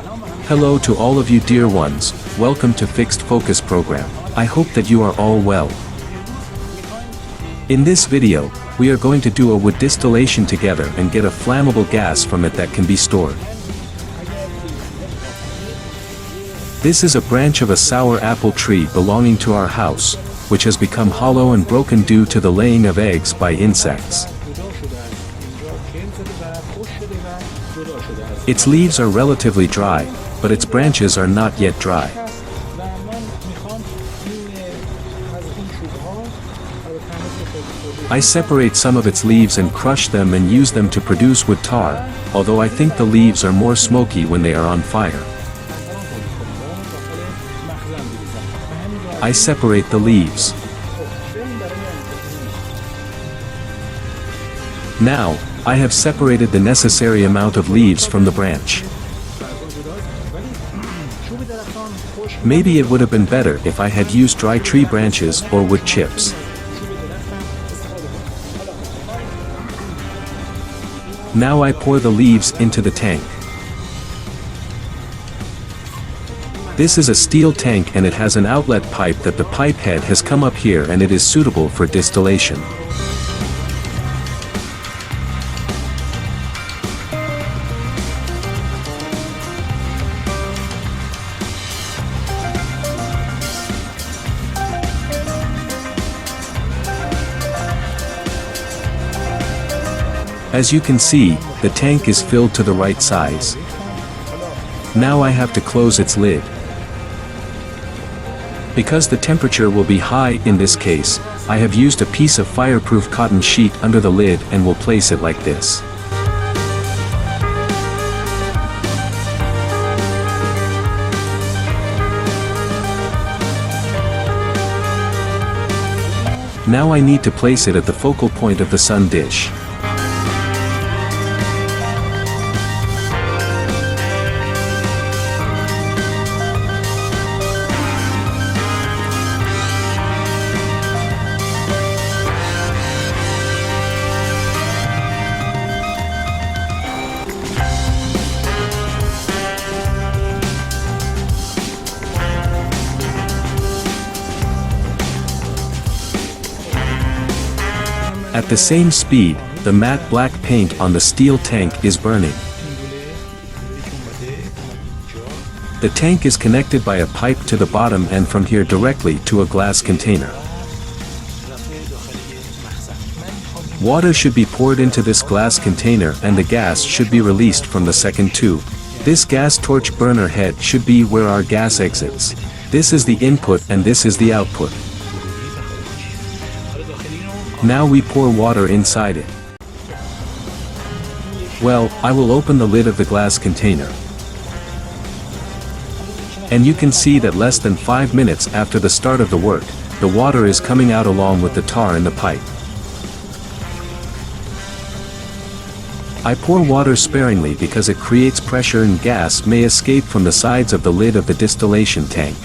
Hello to all of you dear ones, welcome to Fixed Focus program. I hope that you are all well. In this video, we are going to do a wood distillation together and get a flammable gas from it that can be stored. This is a branch of a sour apple tree belonging to our house, which has become hollow and broken due to the laying of eggs by insects. Its leaves are relatively dry, but its branches are not yet dry. I separate some of its leaves and crush them and use them to produce wood tar, although I think the leaves are more smoky when they are on fire. I separate the leaves. Now, I have separated the necessary amount of leaves from the branch. Maybe it would have been better if I had used dry tree branches or wood chips. Now I pour the leaves into the tank. This is a steel tank and it has an outlet pipe that the pipe head has come up here and it is suitable for distillation. As you can see, the tank is filled to the right size. Now I have to close its lid. Because the temperature will be high in this case, I have used a piece of fireproof cotton sheet under the lid and will place it like this. Now I need to place it at the focal point of the sun dish. At the same speed, the matte black paint on the steel tank is burning. The tank is connected by a pipe to the bottom and from here directly to a glass container. Water should be poured into this glass container and the gas should be released from the second tube. This gas torch burner head should be where our gas exits. This is the input and this is the output. Now we pour water inside it. Well, I will open the lid of the glass container. And you can see that less than 5 minutes after the start of the work, the water is coming out along with the tar in the pipe. I pour water sparingly because it creates pressure and gas may escape from the sides of the lid of the distillation tank.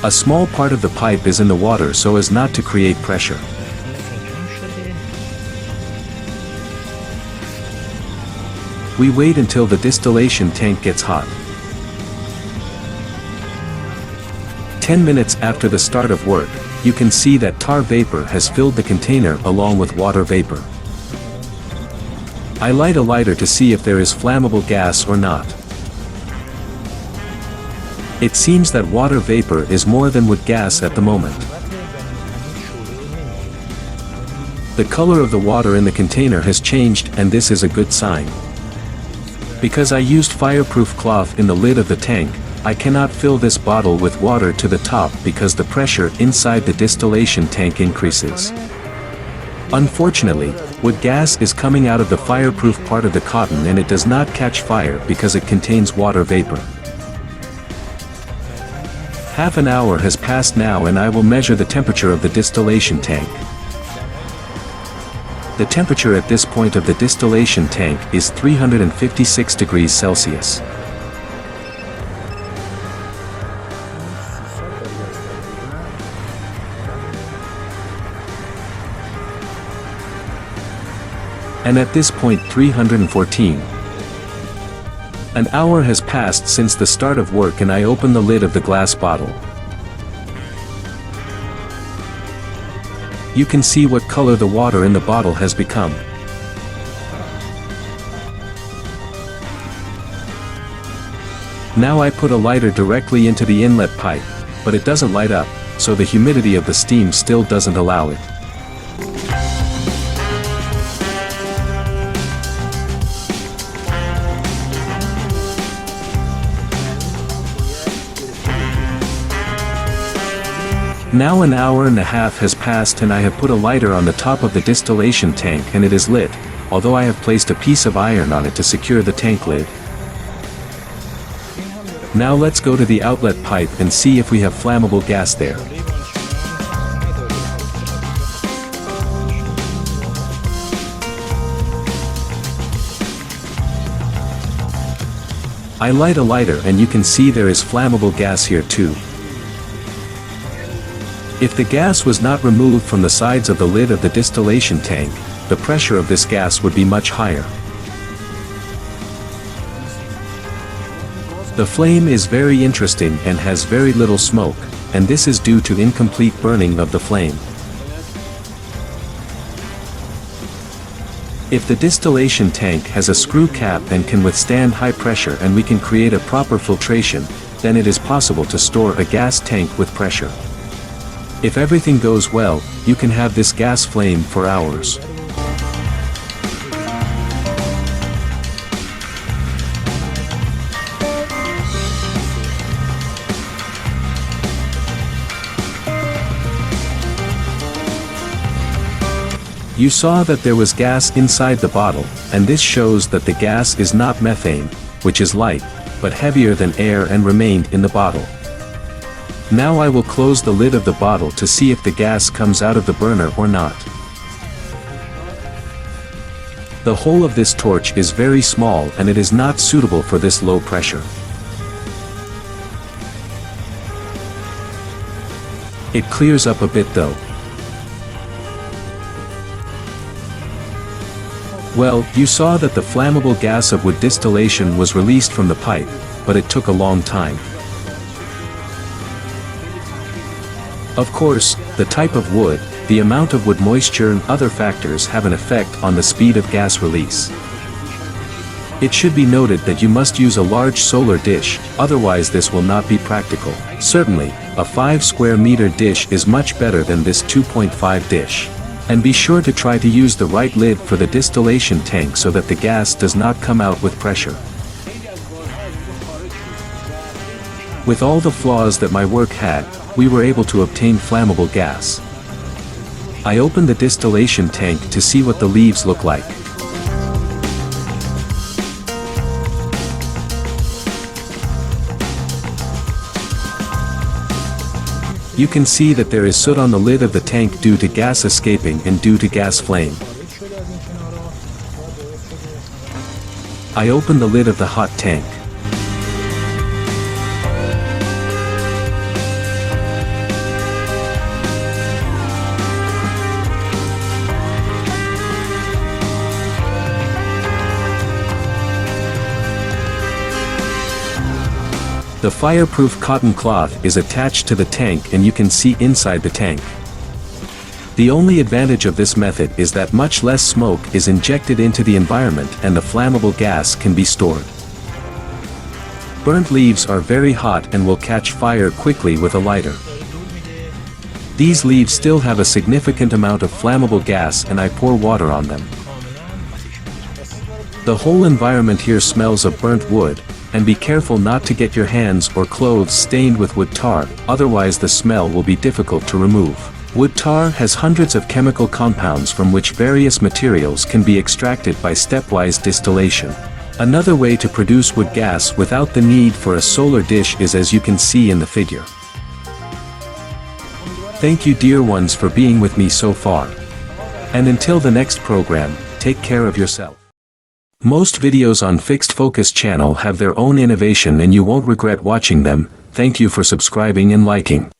A small part of the pipe is in the water so as not to create pressure. We wait until the distillation tank gets hot. 10 minutes after the start of work, you can see that tar vapor has filled the container along with water vapor. I light a lighter to see if there is flammable gas or not. It seems that water vapor is more than wood gas at the moment. The color of the water in the container has changed and this is a good sign. Because I used fireproof cloth in the lid of the tank, I cannot fill this bottle with water to the top because the pressure inside the distillation tank increases. Unfortunately, wood gas is coming out of the fireproof part of the cotton and it does not catch fire because it contains water vapor. Half an hour has passed now and I will measure the temperature of the distillation tank. The temperature at this point of the distillation tank is 356 degrees Celsius. I'm at this point 314. An hour has passed since the start of work and I open the lid of the glass bottle. You can see what color the water in the bottle has become. Now I put a lighter directly into the inlet pipe, but it doesn't light up, so the humidity of the steam still doesn't allow it. Now an hour and a half has passed and I have put a lighter on the top of the distillation tank and it is lit, although I have placed a piece of iron on it to secure the tank lid. Now let's go to the outlet pipe and see if we have flammable gas there. I light a lighter and you can see there is flammable gas here too. If the gas was not removed from the sides of the lid of the distillation tank, the pressure of this gas would be much higher. The flame is very interesting and has very little smoke, and this is due to incomplete burning of the flame. If the distillation tank has a screw cap and can withstand high pressure and we can create a proper filtration, then it is possible to store a gas tank with pressure. If everything goes well, you can have this gas flame for hours. You saw that there was gas inside the bottle, and this shows that the gas is not methane, which is light, but heavier than air and remained in the bottle. Now I will close the lid of the bottle to see if the gas comes out of the burner or not. The hole of this torch is very small and it is not suitable for this low pressure. It clears up a bit though. Well, you saw that the flammable gas of wood distillation was released from the pipe, but it took a long time. Of course, the type of wood, the amount of wood moisture and other factors have an effect on the speed of gas release. It should be noted that you must use a large solar dish, otherwise this will not be practical. Certainly, a 5 square meter dish is much better than this 2.5 dish. And be sure to try to use the right lid for the distillation tank so that the gas does not come out with pressure. With all the flaws that my work had, we were able to obtain flammable gas. I opened the distillation tank to see what the leaves look like. You can see that there is soot on the lid of the tank due to gas escaping and due to gas flame. I open the lid of the hot tank. The fireproof cotton cloth is attached to the tank and you can see inside the tank. The only advantage of this method is that much less smoke is injected into the environment and the flammable gas can be stored. Burnt leaves are very hot and will catch fire quickly with a lighter. These leaves still have a significant amount of flammable gas and I pour water on them. The whole environment here smells of burnt wood, and be careful not to get your hands or clothes stained with wood tar, otherwise the smell will be difficult to remove. Wood tar has hundreds of chemical compounds from which various materials can be extracted by stepwise distillation. Another way to produce wood gas without the need for a solar dish is as you can see in the figure. Thank you dear ones for being with me so far. And until the next program, take care of yourself. Most videos on Fixed Focus channel have their own innovation and you won't regret watching them. Thank you for subscribing and liking.